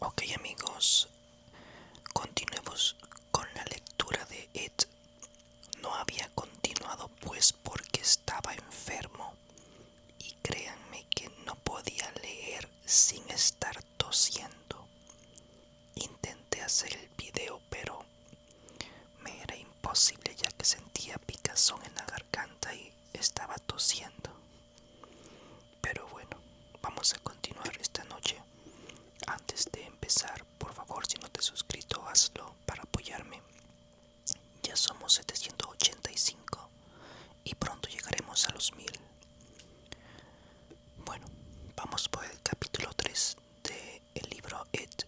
Ok amigos, continuemos con la lectura de It. No había continuado pues porque estaba enfermo y créanme que no podía leer sin estar tosiendo. Intenté hacer el video pero me era imposible ya que sentía picazón en la garganta y estaba tosiendo. Pero bueno, vamos a continuar esta noche. Antes de empezar, por favor, si no te has suscrito, hazlo para apoyarme. Ya somos 785 y pronto llegaremos a los 1000. Bueno, vamos por el capítulo 3 del libro It.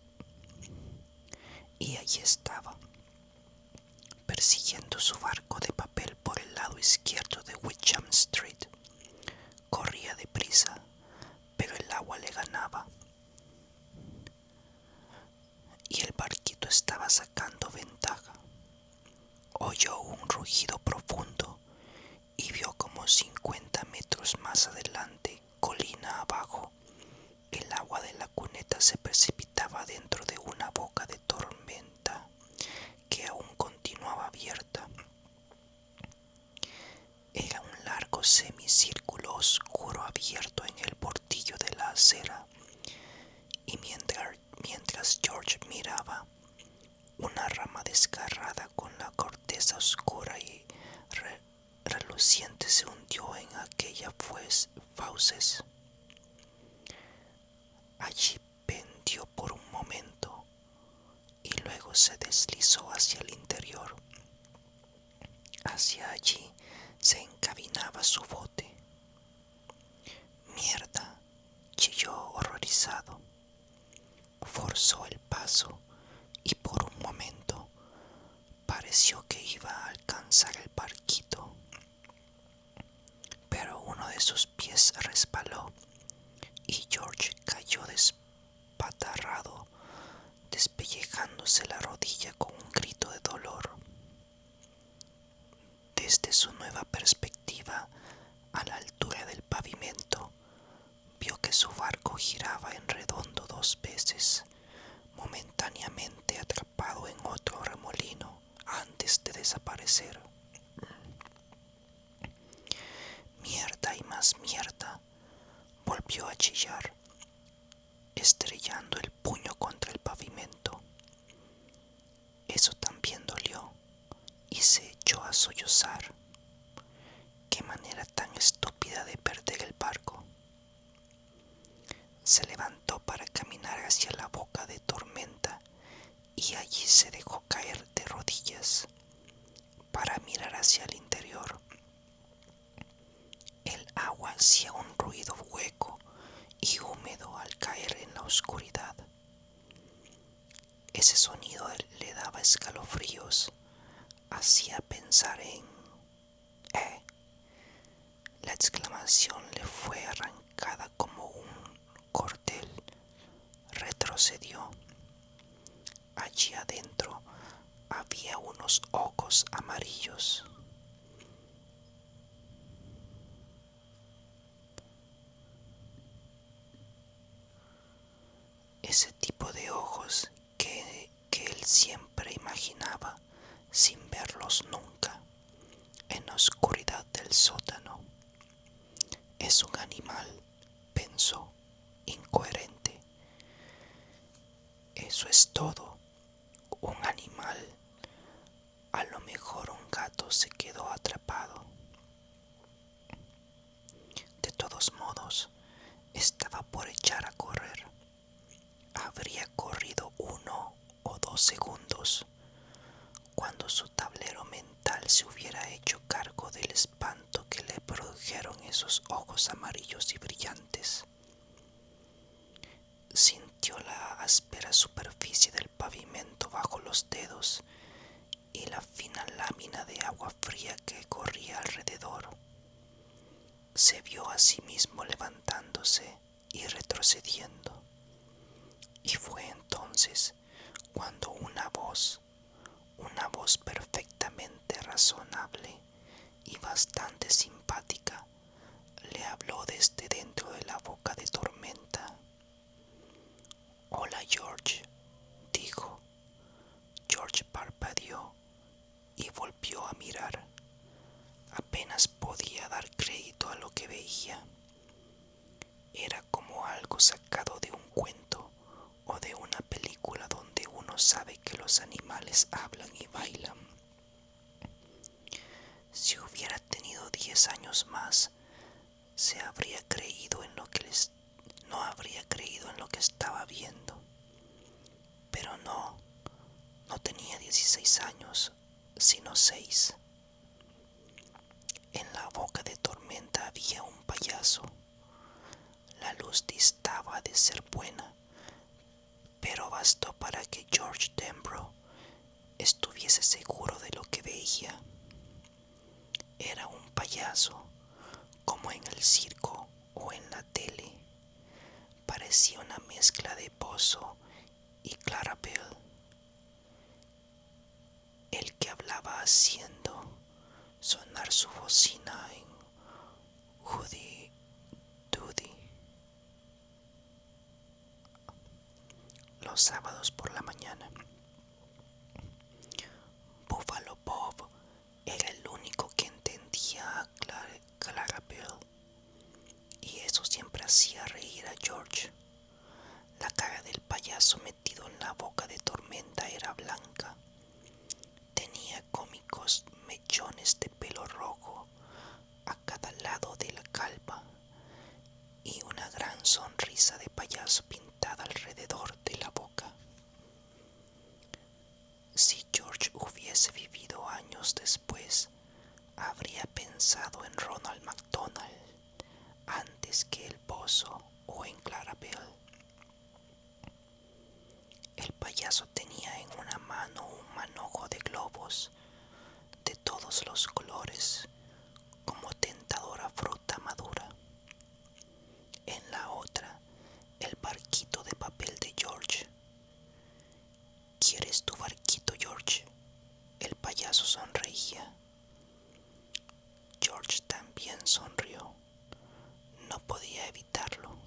Y allí estaba, persiguiendo su barco de papel por el lado izquierdo de Wickham Street. Corría deprisa, pero el agua le ganaba. Y el barquito estaba sacando ventaja. Oyó un rugido profundo y vio como 50 metros más adelante, colina abajo, el agua de la cuneta se precipitaba dentro de una boca de tormenta que aún continuaba abierta. Era un largo semicírculo oscuro abierto en el bordillo de la acera, y mientras George miraba, una rama desgarrada con la corteza oscura y reluciente se hundió en aquella fauces. Allí pendió por un momento y luego se deslizó hacia el interior. Hacia allí se encaminaba su bote. ¡Mierda!, chilló horrorizado. Forzó el paso y por un momento pareció que iba a alcanzar el barquito, pero uno de sus pies resbaló y George cayó despatarrado, despellejándose la rodilla con un grito de dolor. Desde su nueva perspectiva, a la altura del pavimento, vio que su barco giraba en redondo 2 veces, momentáneamente atrapado en otro remolino antes de desaparecer. Mierda y más mierda, volvió a chillar, estrellando el puño contra el pavimento. Eso también dolió y se echó a sollozar. Qué manera tan estúpida de perder el barco. Se levantó para caminar hacia la boca de tormenta y allí se dejó caer de rodillas para mirar hacia el interior. El agua hacía un ruido hueco y húmedo al caer en la oscuridad. Ese sonido le daba escalofríos, hacía pensar en... La exclamación le fue arrancada como un cordel. Retrocedió. Allí adentro había unos ojos amarillos. Ese tipo de ojos que él siempre imaginaba sin verlos nunca en la oscuridad del sótano. Es un animal, pensó, incoherente. Eso es todo, un animal. A lo mejor un gato se quedó atrapado. De todos modos, estaba por echar a correr. Habría corrido 1 o 2 segundos cuando su tablero mental se hubiera hecho cargo del espanto que le produjeron esos ojos amarillos y brillantes. Sintió la áspera superficie del pavimento bajo los dedos y la fina lámina de agua fría que corría alrededor. Se vio a sí mismo levantándose y retrocediendo. Y fue entonces cuando una voz perfectamente razonable y bastante simpática, le habló desde dentro de la boca de tormenta. «Hola, George», los animales hablan y bailan. Si hubiera tenido 10 años más, se habría creído en lo que no habría creído en lo que estaba viendo. Pero no tenía 16 años, sino 6. En la boca de tormenta había un payaso. La luz distaba de ser buena, pero bastó para que George Denbrough estuviese seguro de lo que veía. Era un payaso, como en el circo o en la tele. Parecía una mezcla de Bozo y Clarabelle, el que hablaba haciendo sonar su bocina en Hooty Dooty los sábados por la mañana. Buffalo Bob era el único que entendía a Clarabelle, y eso siempre hacía reír a George. La cara del payaso metido en la boca de tormenta era blanca. Tenía cómicos mechones de pelo rojo a cada lado de la calva y una gran sonrisa de payaso pintada alrededor de la boca. Si George hubiese vivido años después, habría pensado en Ronald McDonald antes que el Bozo o en Clarabelle. El payaso tenía en una mano un manojo de globos de todos los colores, como tentadora fruta madura. En la otra, el barquito de papel de George. ¿Quieres tu barquito, George? El payaso sonreía. George también sonrió. No podía evitarlo.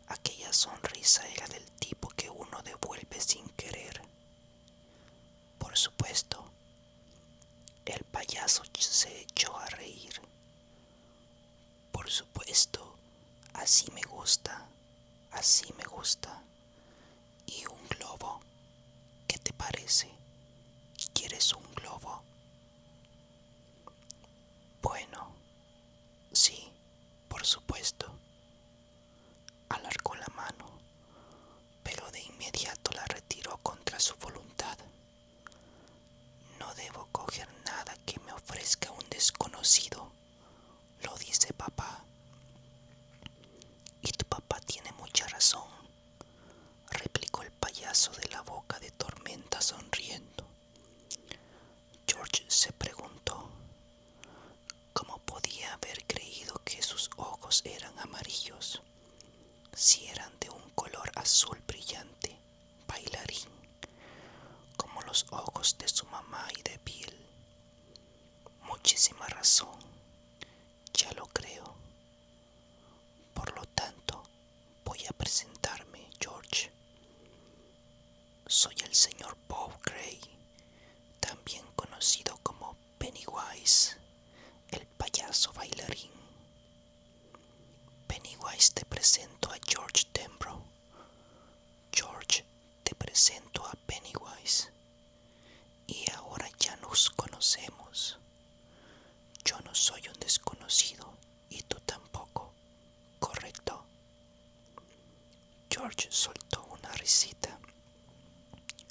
Aquella sonrisa era del tipo que uno devuelve sin querer. Por supuesto, el payaso se echó a reír. Por supuesto, así me gusta, así me gusta. ¿Y un globo? ¿Qué te parece? ¿Quieres un globo? Bueno, sí, por supuesto. Alargó la mano, pero de inmediato la retiró contra su voluntad. No debo coger nada que me ofrezca un desconocido, lo dice papá. Y tu papá tiene mucha razón, replicó el payaso de la boca de tormenta sonriendo. George se preguntó cómo podía haber creído que sus ojos eran amarillos, si eran de un color azul brillante, bailarín, como los ojos de su mamá y de Bill. Muchísima razón, ya lo creo. Por lo tanto, voy a presentarme, George. Soy el señor Bob Gray, también conocido como Pennywise, el payaso bailarín. Pennywise, te presento a George Denbrough. George, te presento a Pennywise. Y ahora ya nos conocemos. Yo no soy un desconocido y tú tampoco, ¿correcto? George soltó una risita.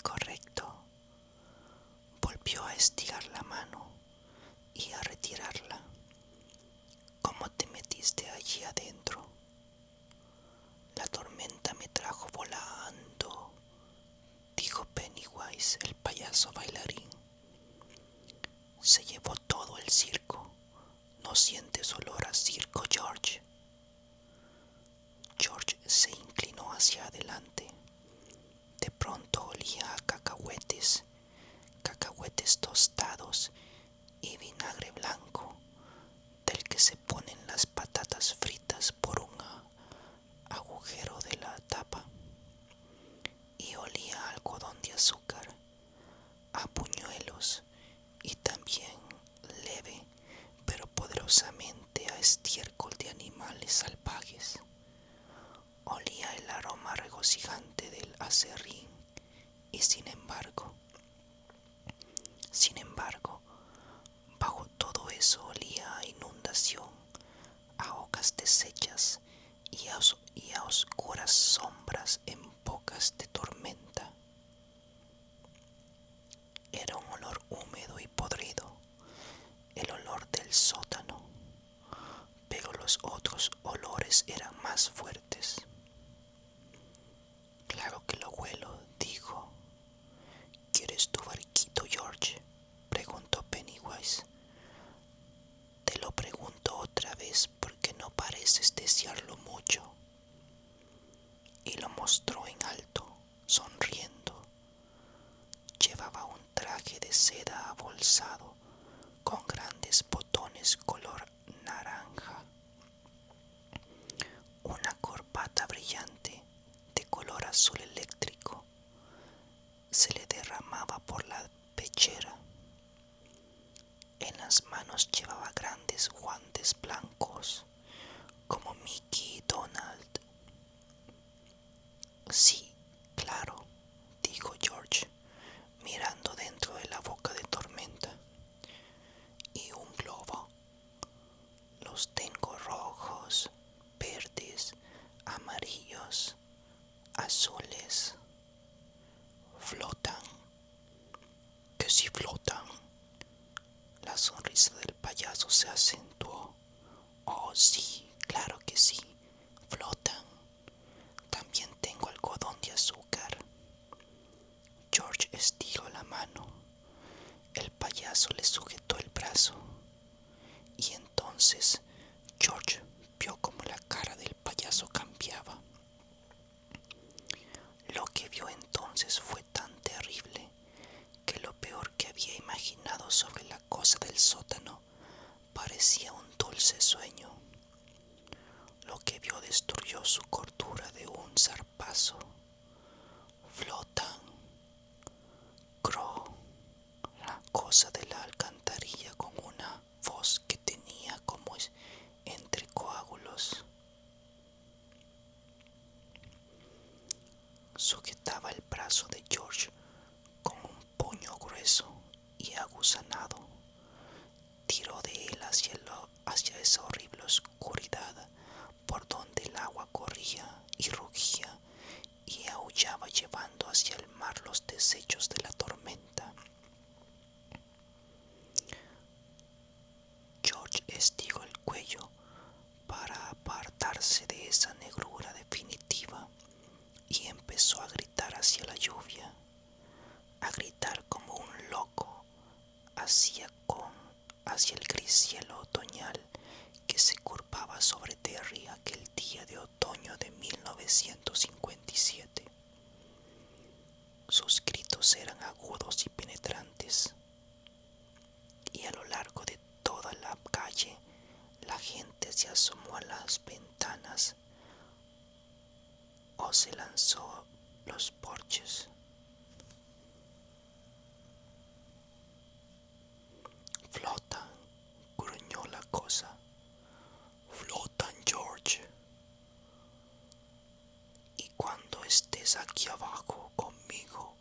Correcto. Volvió a estirar la mano y a retirarla. ¿Cómo te metiste allí adentro? La tormenta me trajo volando, dijo Pennywise, el payaso bailarín. Se llevó todo el circo. ¿No sientes olor a circo, George? George se inclinó hacia adelante. De pronto olía a cacahuetes tostados y vinagre blanco, del que se ponen las patatas fritas por un agujero de la tapa. Y olía a algodón de azúcar, a buñuelos y también leve pero poderosamente a estiércol de animales salvajes. Olía el aroma regocijante del aserrín y sin embargo Sin embargo, bajo todo eso olía a inundación, a hojas deshechas y a oscuras sombras en bocas de tormenta. Era un olor húmedo y podrido, el olor del sótano, pero los otros olores eran más fuertes. Claro que lo huelo, dijo. ¿Quieres tu barquito, George?, preguntó Pennywise. Te lo pregunto otra vez porque no pareces desearlo mucho. Y lo mostró en alto, sonriendo. Llevaba un traje de seda abolsado con grandes botones color naranja, una corbata brillante de color azul eléctrico se le derramaba por la pechera. En las manos llevaba grandes guantes blancos como Mickey y Donald. Sí, claro, dijo George, mirando dentro de la boca de tormenta. Y un globo. Los tengo rojos, verdes, amarillos, azules. Flotan. ¿Que si flotan? La sonrisa del payaso se acentuó. Oh, sí, claro que sí, flotan. También tengo algodón de azúcar. George estiró la mano. El payaso le sujetó el brazo. Y entonces George vio como la cara del payaso cambiaba. Lo que vio entonces fue tan terrible que lo peor que había imaginado sobre la cosa del sótano parecía un dulce sueño. Lo que vio destruyó su cordura de un zarpazo. Flotan. Crow, la cosa de la alcantarilla con una voz que tenía como entre coágulos. Sujetaba el brazo de George con un puño grueso y aguzanado. Tiró de él hacia esa horrible oscuridad por donde el agua corría y rugía y aullaba, llevando hacia el mar los desechos de la tormenta. George estiró el cuello para apartarse de esa negrura definitiva y empezó a gritar hacia la lluvia, a gritar como un loco hacia el gris cielo otoñal que se curvaba sobre Derry aquel día de otoño de 1957. Sus gritos eran agudos y penetrantes, y a lo largo de toda la calle la gente se asomó a las ventanas o se lanzó los porches. Flotan, gruñó la cosa. Flotan, George. Y cuando estés aquí abajo conmigo,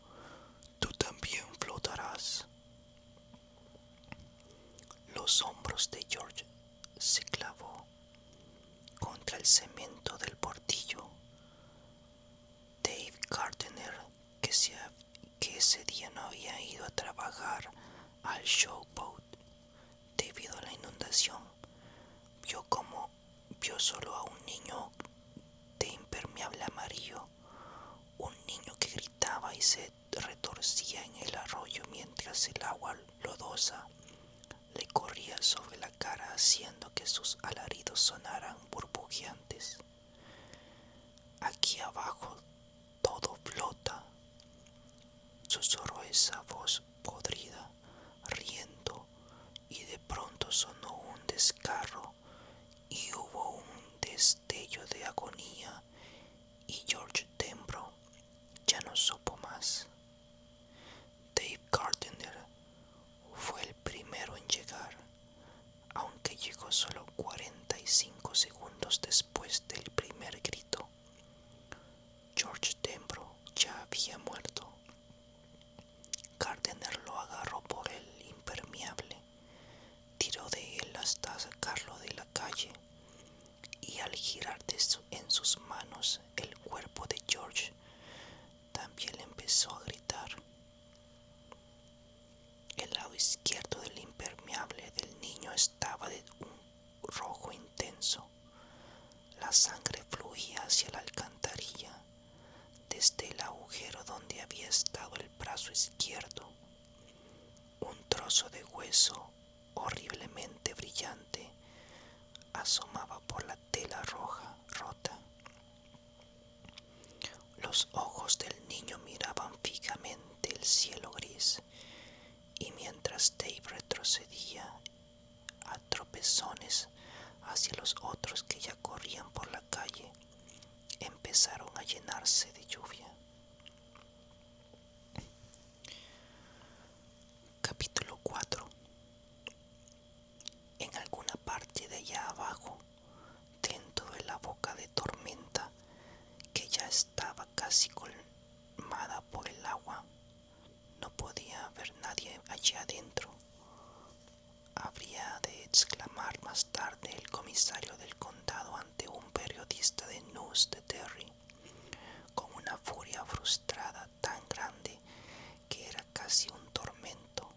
tú también flotarás. Los hombros de George se clavó contra el cemento del portillo. Dave Gardner, que ese día no había ido a trabajar al showboat debido a la inundación, vio solo a un niño de impermeable amarillo, un niño que gritaba y se retorcía en el arroyo mientras el agua lodosa le corría sobre la cara, haciendo que sus alaridos sonaran burbujeantes. Aquí abajo todo flota, susurró esa voz podrida, riendo, y de pronto sonó un descarro y hubo un destello de agonía y George tembló, ya no supo más. Dave Gardner fue el primero en llegar, aunque llegó solo 45 segundos después del primer grito. donde había estado el brazo izquierdo. Un trozo de hueso horriblemente brillante asomaba por la tela roja rota. Los ojos del niño miraban fijamente el cielo gris, y mientras Dave retrocedía a tropezones hacia los otros que ya corrían por la calle, empezaron a llenarse de lluvia. Capítulo 4. En alguna parte de allá abajo, dentro de la boca de tormenta que ya estaba casi colmada por el agua, no podía haber nadie allá adentro. Habría de exclamar más tarde el comisario del condado ante un periodista de News de Derry, con una furia frustrada tan grande que era casi un tormento.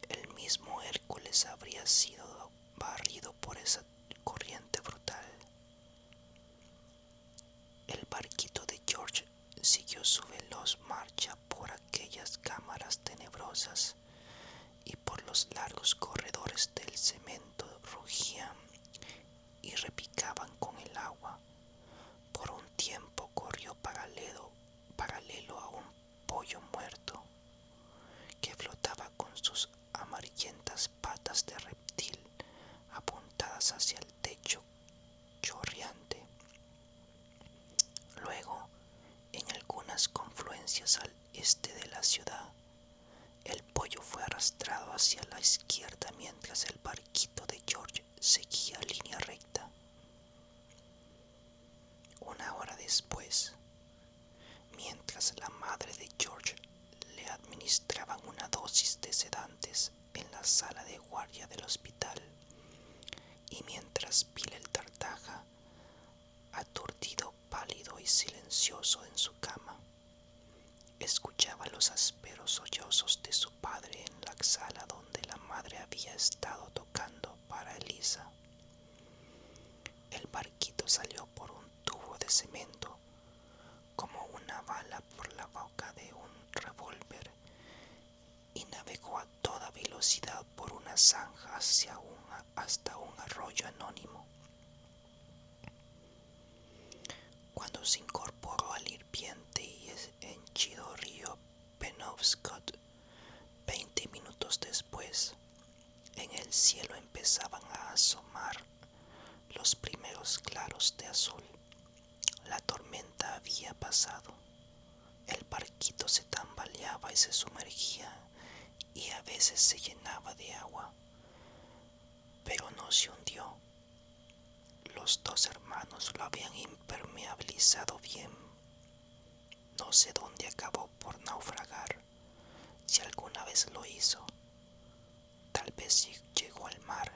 El mismo Hércules habría sido barrido por esa corriente brutal. El barquito de George siguió su veloz marcha por aquellas cámaras tenebrosas, y por los largos corredores del cemento rugían y repicaban con el agua. Por un tiempo corrió paralelo a un pollo muerto que flotaba con sus amarillentas patas de reptil apuntadas hacia el techo chorreante. Luego, en algunas confluencias al este de la ciudad, el pollo fue arrastrado hacia la izquierda mientras el barquito de George seguía línea recta. Una hora después, mientras la madre de George le administraban una dosis de sedantes en la sala de guardia del hospital, y mientras Bill el Tartaja, aturdido, pálido y silencioso en su cama, escuchaba los ásperos sollozos de su padre en la sala donde la madre había estado tocando para Elisa, el barquito salió por un tubo de cemento como una bala por la boca de un revólver y navegó a toda velocidad por una zanja hasta un arroyo anónimo. Cuando se incorporó al hirviente y henchido río Penobscot, 20 minutos después, en el cielo empezaban a asomar los primeros claros de azul. La tormenta había pasado. El barquito se tambaleaba y se sumergía y a veces se llenaba de agua, pero no se hundió. Los dos hermanos lo habían impermeabilizado bien. No sé dónde acabó por naufragar, si alguna vez lo hizo. Tal vez llegó al mar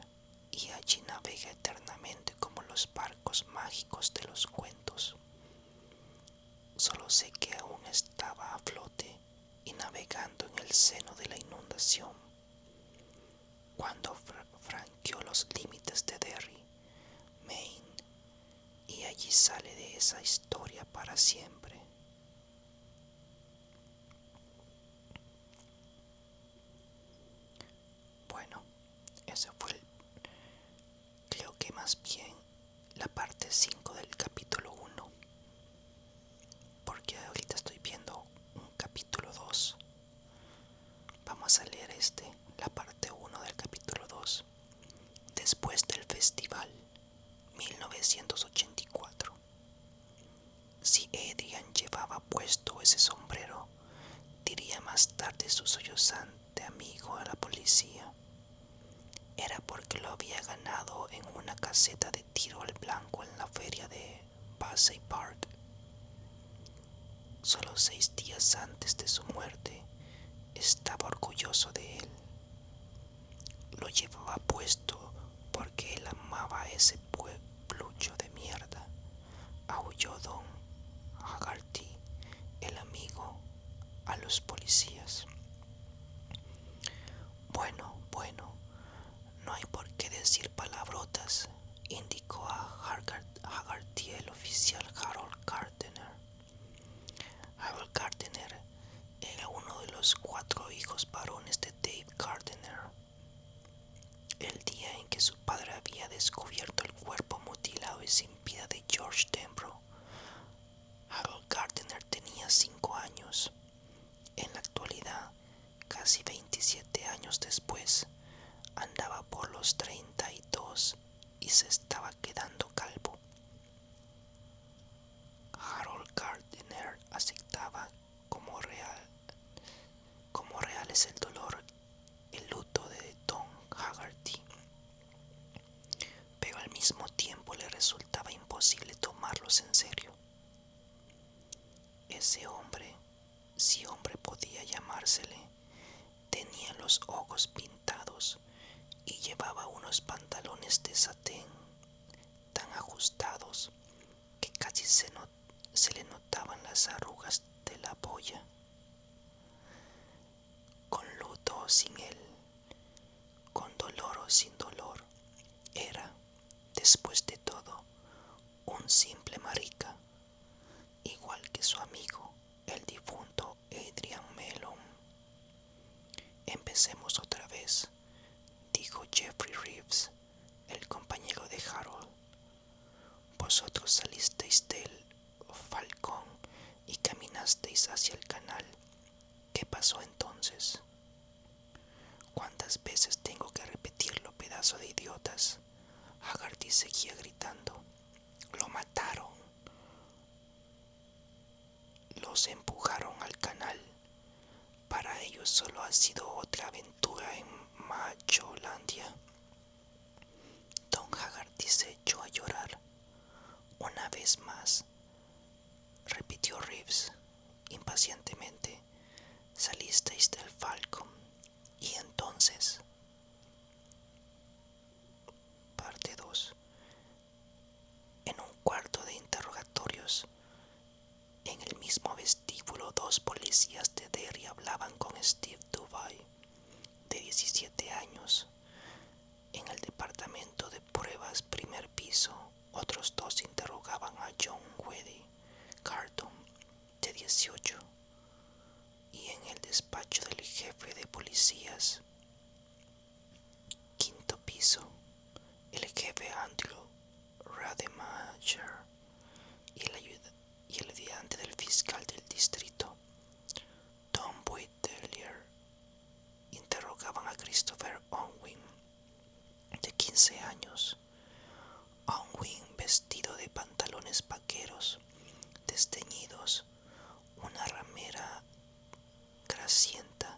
y allí navega eternamente como los barcos mágicos de los cuentos. Solo sé que aún estaba a flote y navegando en el seno de la inundación cuando franqueó los límites de Derry, Maine, y allí sale de esa historia para siempre. Bueno, ese fue creo que más bien la parte 5 del capítulo 1, porque ahorita estoy viendo un capítulo 2. Vamos a leer la parte 1 del capítulo 2. Después del festival, 1984. Si Adrian llevaba puesto ese sombrero, diría más tarde su sollozante amigo a la policía, era porque lo había ganado en una caseta de tiro al blanco en la feria de Bassey Park. Solo 6 días antes de su muerte, estaba orgulloso de él. Lo llevaba puesto porque él amaba a ese pueblucho de mierda, aulló Don Haggerty, el amigo, a los policías. Bueno, no hay por qué decir palabrotas, indicó a Haggerty el oficial Harold Gardner. Harold Gardner los 4 hijos varones de Dave Gardner. El día en que su padre había descubierto el cuerpo mutilado y sin vida de George Denbrough, Harold Gardner tenía 5 años. En la actualidad, casi 27 años después, andaba por los 32 y se estaba quedando calvo. Harold Gardner aceptaba como reales el dolor, el luto de Tom Haggerty, pero al mismo tiempo le resultaba imposible tomarlos en serio. Ese hombre, si hombre podía llamársele, tenía los ojos pintados y llevaba unos pantalones de satén tan ajustados que casi se le notaban las arrugas de la boya. Con luto o sin él, con dolor o sin dolor, era, después de todo, un simple marica, igual que su amigo, el difunto Adrian Mellon. Empecemos otra vez, dijo Jeffrey Reeves, el compañero de Harold. Vosotros salisteis del Falcón y caminasteis hacia el canal. ¿Qué pasó entonces? ¿Cuántas veces tengo que repetirlo, pedazo de idiotas? Haggerty seguía gritando. Lo mataron. Los empujaron al canal. Para ellos solo ha sido otra aventura en Macholandia. Tom Haggerty se echó a llorar. Una vez más, repitió Reeves impacientemente. Salisteis del Falcon y entonces. Parte 2. En un cuarto de interrogatorios, en el mismo vestíbulo, 2 policías de Derry hablaban con Steve Duvall, de 17 años. En el departamento de pruebas, primer piso, otros 2 interrogaban a John Weddy Carton, de 18. Y en el despacho del jefe de policías, quinto piso, el jefe Andrew Rademacher y el ayudante del fiscal del distrito, Tom Whittelier, interrogaban a Christopher Unwin, de 15 años. Unwin, vestido de pantalones vaqueros desteñidos, una ramera grasienta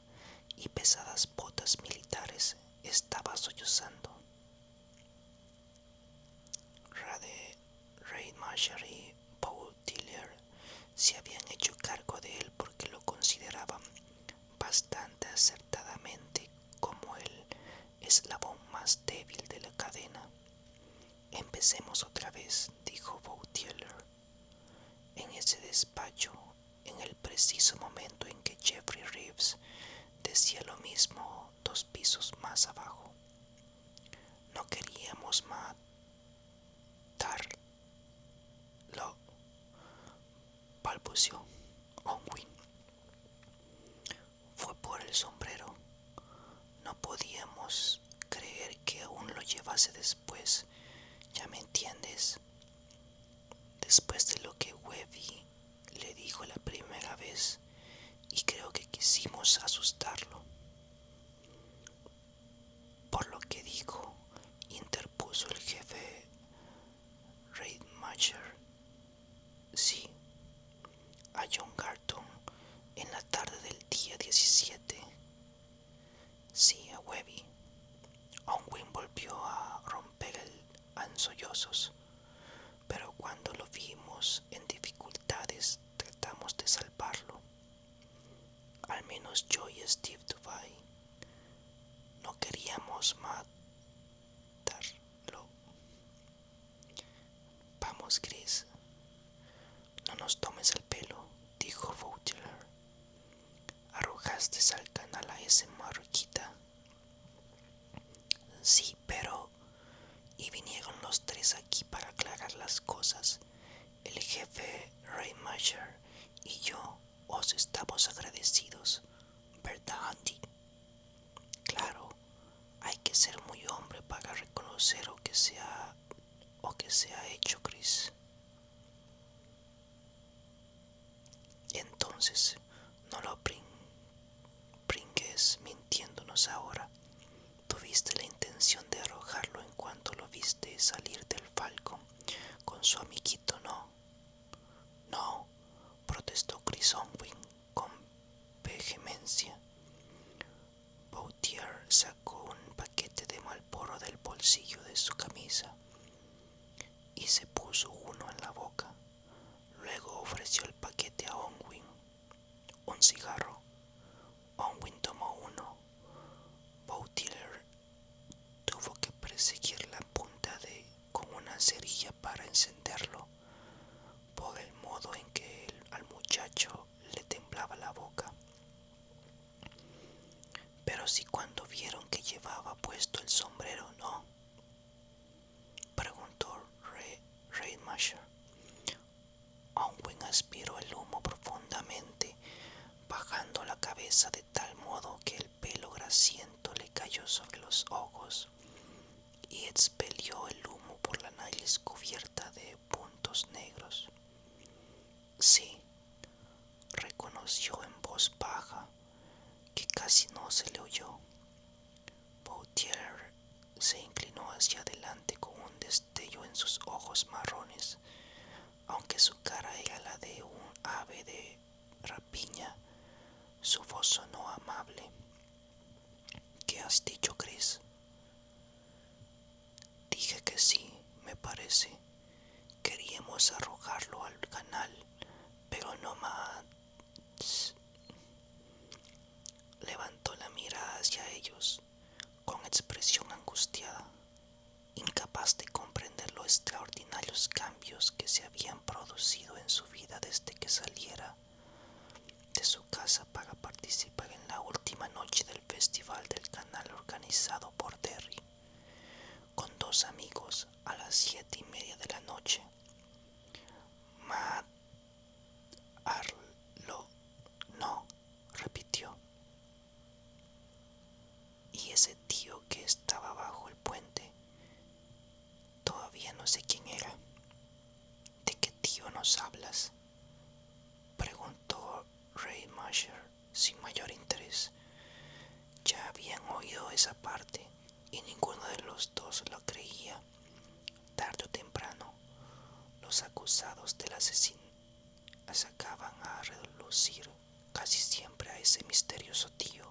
y pesadas botas militares, estaba sollozando. Rademacher y Whittelier se habían hecho cargo de él porque lo consideraban bastante acertadamente como el eslabón más débil de la cadena. Empecemos otra vez, dijo Whittelier. En ese despacho, en el preciso momento en que Jeffrey Reeves decía lo mismo 2 pisos más abajo. No queríamos matarlo, balbuceó Unwin. Fue por el sombrero. No podíamos creer que aún lo llevase después. ¿Ya me entiendes? Después de lo que Webby le dijo la primera vez, y creo que quisimos asustarlo. Por lo que dijo, interpuso el jefe Rademacher. Sí, a John Garton en la tarde del día 17. Sí, a Webby. Unwin volvió a romper en sollozos, pero cuando lo vimos en dificultades tratamos de salvarlo. Al menos yo y Steve Duvall. No queríamos matarlo. Vamos, Chris, no nos tomes el pelo, dijo Whittelier. Arrojaste al canal a ese marroquita. Sí, pero... Y vinieron los 3 aquí para aclarar las cosas. El jefe Rademacher y yo os estamos agradecidos. grosero que se ha hecho, Chris. Entonces, no lo brinques mintiéndonos ahora. Tuviste la intención de arrojarlo en cuanto lo viste salir del Falcon con su amiguito, ¿no? No, protestó Chris Onwin con vehemencia. Boutier sacó un paquete de Marlboro del bolsillo de su camisa y se puso uno en la boca. Luego ofreció el paquete a Onwin. Un cigarro. Onwin tomó uno. Boutier tuvo que perseguir la punta con una cerilla para encenderlo, por el modo en que al muchacho le temblaba la boca. Pero si cuando vieron que llevaba puesto el sombrero, ¿no?, preguntó Rademacher. Onwin aspiró el humo profundamente, bajando la cabeza de tal modo que el pelo grasiento le cayó sobre los ojos y expelió el humo por la nariz cubierta de puntos negros. Sí, reconoció en voz baja, que casi no se le oyó. Boutier se inclinó hacia adelante con un destello en sus ojos marrones. Aunque su cara era la de un ave de rapiña, su voz sonó amable. ¿Qué has dicho, Chris? Dije que sí, me parece. Queríamos arrojarlo al canal, pero no más. Levantó la mirada hacia ellos con expresión angustiada, incapaz de comprender los extraordinarios cambios que se habían producido en su vida desde que saliera de su casa para participar en la última noche del Festival del Canal organizado por Derry, con dos amigos, a las 7:30 de la noche. Matarlo, no, repitió. Y ese tío que estaba bajo el puente, todavía no sé quién era. ¿De qué tío nos hablas?, preguntó Rademacher sin mayor interés. Ya habían oído esa parte y ninguno de los dos lo creía. Tarde o temprano, los acusados del asesinato sacaban a relucir casi siempre a ese misterioso tío.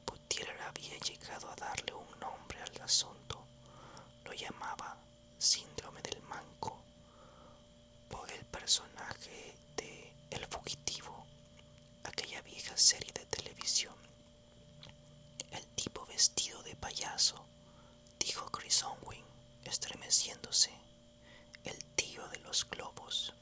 Boutier había llegado a darle un nombre al asunto. Lo llamaba Síndrome del Manco, por el personaje de El Fugitivo, aquella vieja serie de televisión. El tipo vestido de payaso, dijo Chris Onwin, estremeciéndose. El tío de los globos.